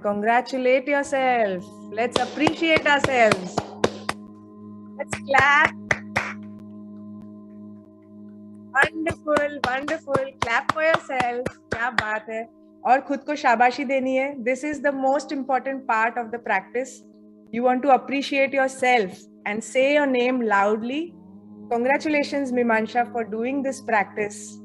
Congratulate yourself. Let's appreciate ourselves. Let's clap. Wonderful, wonderful. Clap for yourself. क्या बात है. और खुद को शाबाशी देनी है. This is the most important part of the practice. You want to appreciate yourself and say your name loudly. Congratulations, Mimansha, for doing this practice.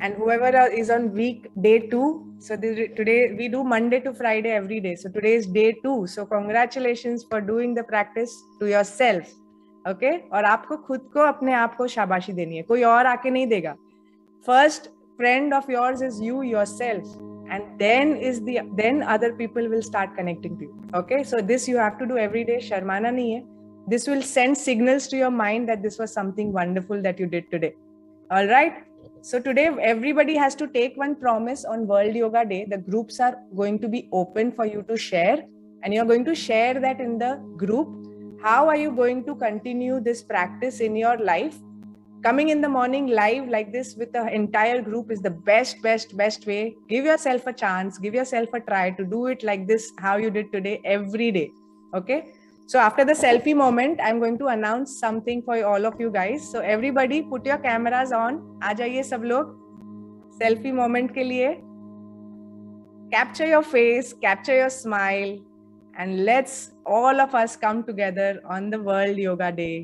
And whoever is on week day 2, so today we do Monday to Friday every day. So today is day 2. So congratulations for doing the practice to yourself. Okay और आपको खुद को अपने आप को शाबाशी देनी है, कोई और आके नहीं देगा. First friend of yours is you yourself and then other people will start connecting to you. Okay, so this you have to do every day. Sharmana nahi hai. This will send signals to your mind that this was something wonderful that you did today. All right, so today everybody has to take one promise. On World Yoga Day, the groups are going to be open for you to share, and you're going to share that in the group. How are you going to continue this practice in your life? Coming in the morning live like this with the entire group is the best way. Give yourself a chance, give yourself a try to do it like this, how you did today, every day. Okay, so after the selfie moment, I'm going to announce something for all of you guys. So everybody put your cameras on. aa jaiye sab log selfie moment ke liye. Capture your face, capture your smile, and let's all of us come together on the World Yoga Day.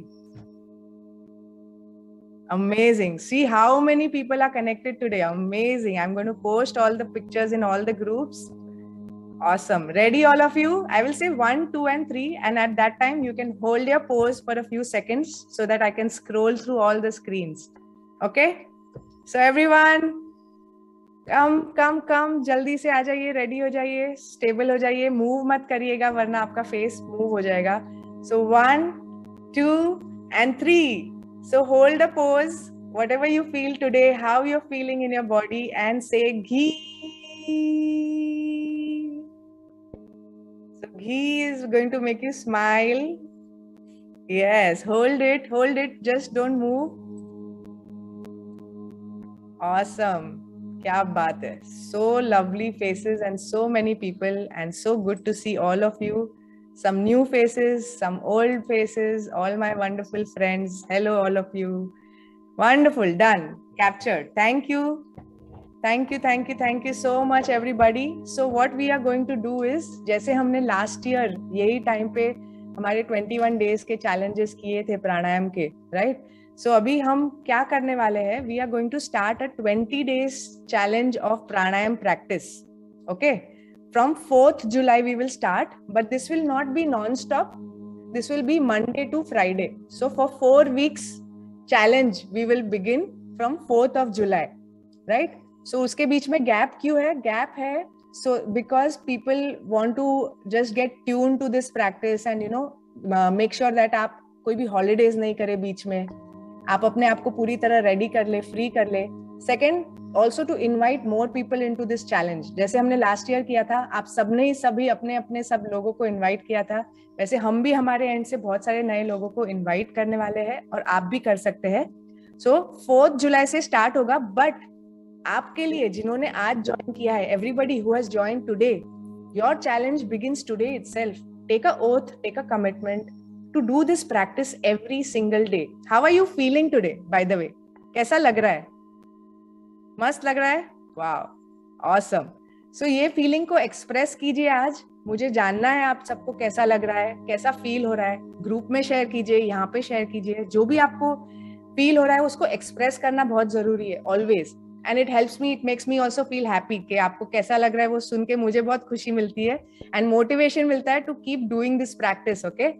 Amazing. See how many people are connected today. Amazing. I'm going to post all the pictures in all the groups. Awesome. Ready, all of you? I will say 1, 2, and 3. And at that time, you can hold your pose for a few seconds so that I can scroll through all the screens. Okay? So everyone, come. जल्दी से आ जाइए, ready हो जाइए, stable हो जाइए, move मत करिएगा वरना आपका फेस मूव हो जाएगा. So 1, 2, and 3. So hold a pose, whatever you feel today, how you're feeling in your body, and say ghee. So ghee is going to make you smile. Yes, hold it, just don't move. Awesome. क्या बात है. So lovely faces and so many people, and so good to see all of you. Some new faces, some old faces, all my wonderful friends. Hello, all of you. Wonderful. Done. Captured. Thank you. Thank you so much, everybody. So what we are going to do is, जैसे हमने last year यही time पे हमारे 21 days के challenges किए थे प्राणायाम के, right? So अभी हम क्या करने वाले हैं? We are going to start a 20 days challenge of pranayam practice. Okay. From 4th July we will start, but this will not be non-stop. This will be Monday to Friday. So for 4 weeks challenge we will begin from 4th of July, right? So उसके बीच में gap क्यों है? Gap है so because people want to just get tuned to this practice and make sure that आप कोई भी holidays नहीं करे बीच में, आप अपने आप को पूरी तरह रेडी कर ले, फ्री कर ले. Second, also to invite more people into this challenge. जैसे हमने लास्ट ईयर किया था, आप सबने ही सभी अपने अपने सब लोगों को इनवाइट किया था, वैसे हम भी हमारे एंड से बहुत सारे नए लोगों को इनवाइट करने वाले हैं और आप भी कर सकते हैं. सो 4th जुलाई से स्टार्ट होगा, बट आपके लिए जिन्होंने आज ज्वाइन किया है, everybody who has joined today, your challenge begins today itself. Take a oath, take a commitment to do this practice every single day. How are you feeling today, by the way? कैसा लग रहा है? मस्त लग रहा है? Wow, awesome. So ये feeling को express कीजिए आज. मुझे जानना है आप सबको कैसा लग रहा है, कैसा feel हो रहा है. ग्रुप में शेयर कीजिए, यहाँ पे शेयर कीजिए. जो भी आपको feel हो रहा है उसको express करना बहुत जरूरी है, always. And it helps me, it makes me also feel happy कि आपको कैसा लग रहा है वो सुन के मुझे बहुत खुशी मिलती है and motivation मिलता है to keep doing this practice, okay?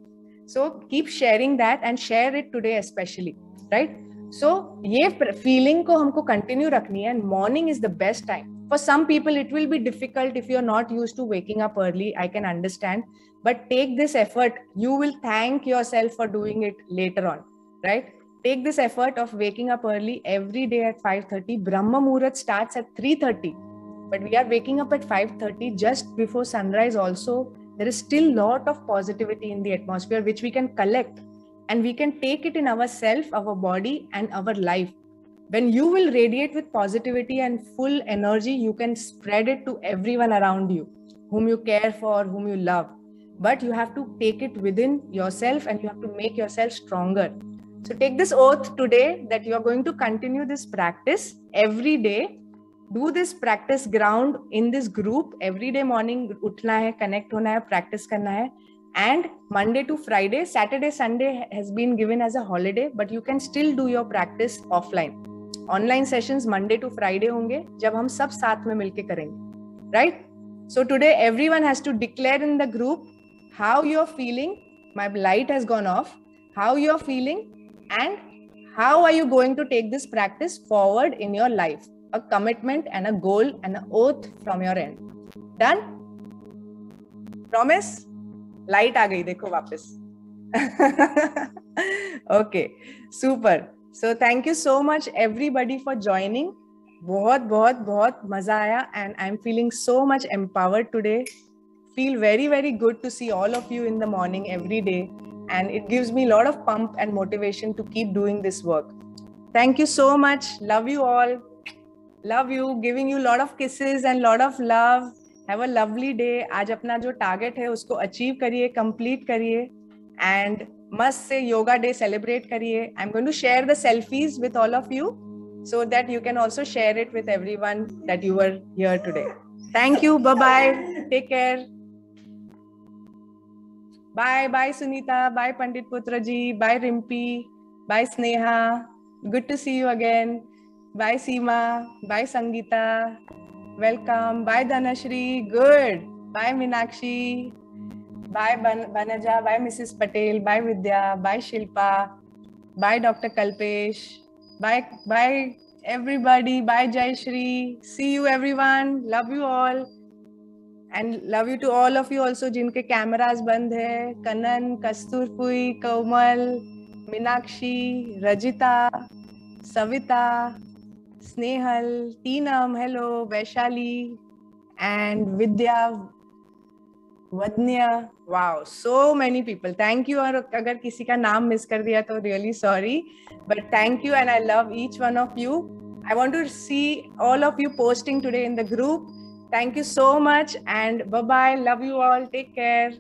So keep sharing that and share it today especially, right? So ये feeling को हमको continue रखनी है, and morning is the best time. For some people it will be difficult if you're not used to waking up early. I can understand, but take this effort. You will thank yourself for doing it later on, right? Take this effort of waking up early every day at 5:30. Brahma Muhurat starts at 3:30, but we are waking up at 5:30 just before sunrise also. There is still a lot of positivity in the atmosphere which we can collect, and we can take it in ourselves, our body, and our life. When you will radiate with positivity and full energy, you can spread it to everyone around you. whom you care for, whom you love. But you have to take it within yourself and you have to make yourself stronger. So take this oath today that you are going to continue this practice every day. Do this practice ground in this group every day morning. उठना है, connect होना है, practice करना है. And Monday to Friday, Saturday, Sunday has been given as a holiday, but you can still do your practice offline. Online sessions Monday to Friday होंगे, जब हम सब साथ में मिलके करेंगे, right? So today everyone has to declare in the group how you're feeling. My light has gone off. How you're feeling and how are you going to take this practice forward in your life? A commitment and a goal and an oath from your end. Done? Promise? Light aa gayi, dekho वापस. Okay, super. So thank you so much everybody for joining. बहुत बहुत बहुत मजा आया and I'm feeling so much empowered today. Feel very, very good to see all of you in the morning every day. And it gives me a lot of pump and motivation to keep doing this work. Thank you so much. Love you all. Love you. Giving you a lot of kisses and lot of love. Have a lovely day. आज अपना जो target है उसको achieve करिए, complete करिए, and मस्त से yoga day celebrate करिए. I'm going to share the selfies with all of you so that you can also share it with everyone that you were here today. Thank you. Bye-bye. Take care. Bye. Bye, Sunita. Bye, Pandit Putraji. Bye, Rimpi. Bye, Sneha. Good to see you again. Bye, Seema. Bye, Sangeeta. Welcome. Bye, Dhanashri. Good. Bye, Meenakshi. Bye, Banaja. Bye, Mrs. Patel. Bye, Vidya. Bye, Shilpa. Bye, Dr. Kalpesh. Bye, everybody. Bye, Jayashri. See you, everyone. Love you all. And love you to all of you also जिनके cameras बंद है. Kanan, Kasturpui, Komal, Meenakshi, Rajita, Savita, Snehal, Teenam, hello, Vaishali, and Vidya, Vadnya. Wow, so many people. Thank you. और अगर किसी का नाम miss कर दिया तो really sorry. But thank you and I love each one of you. I want to see all of you posting today in the group. Thank you so much and bye-bye. Love you all. Take care.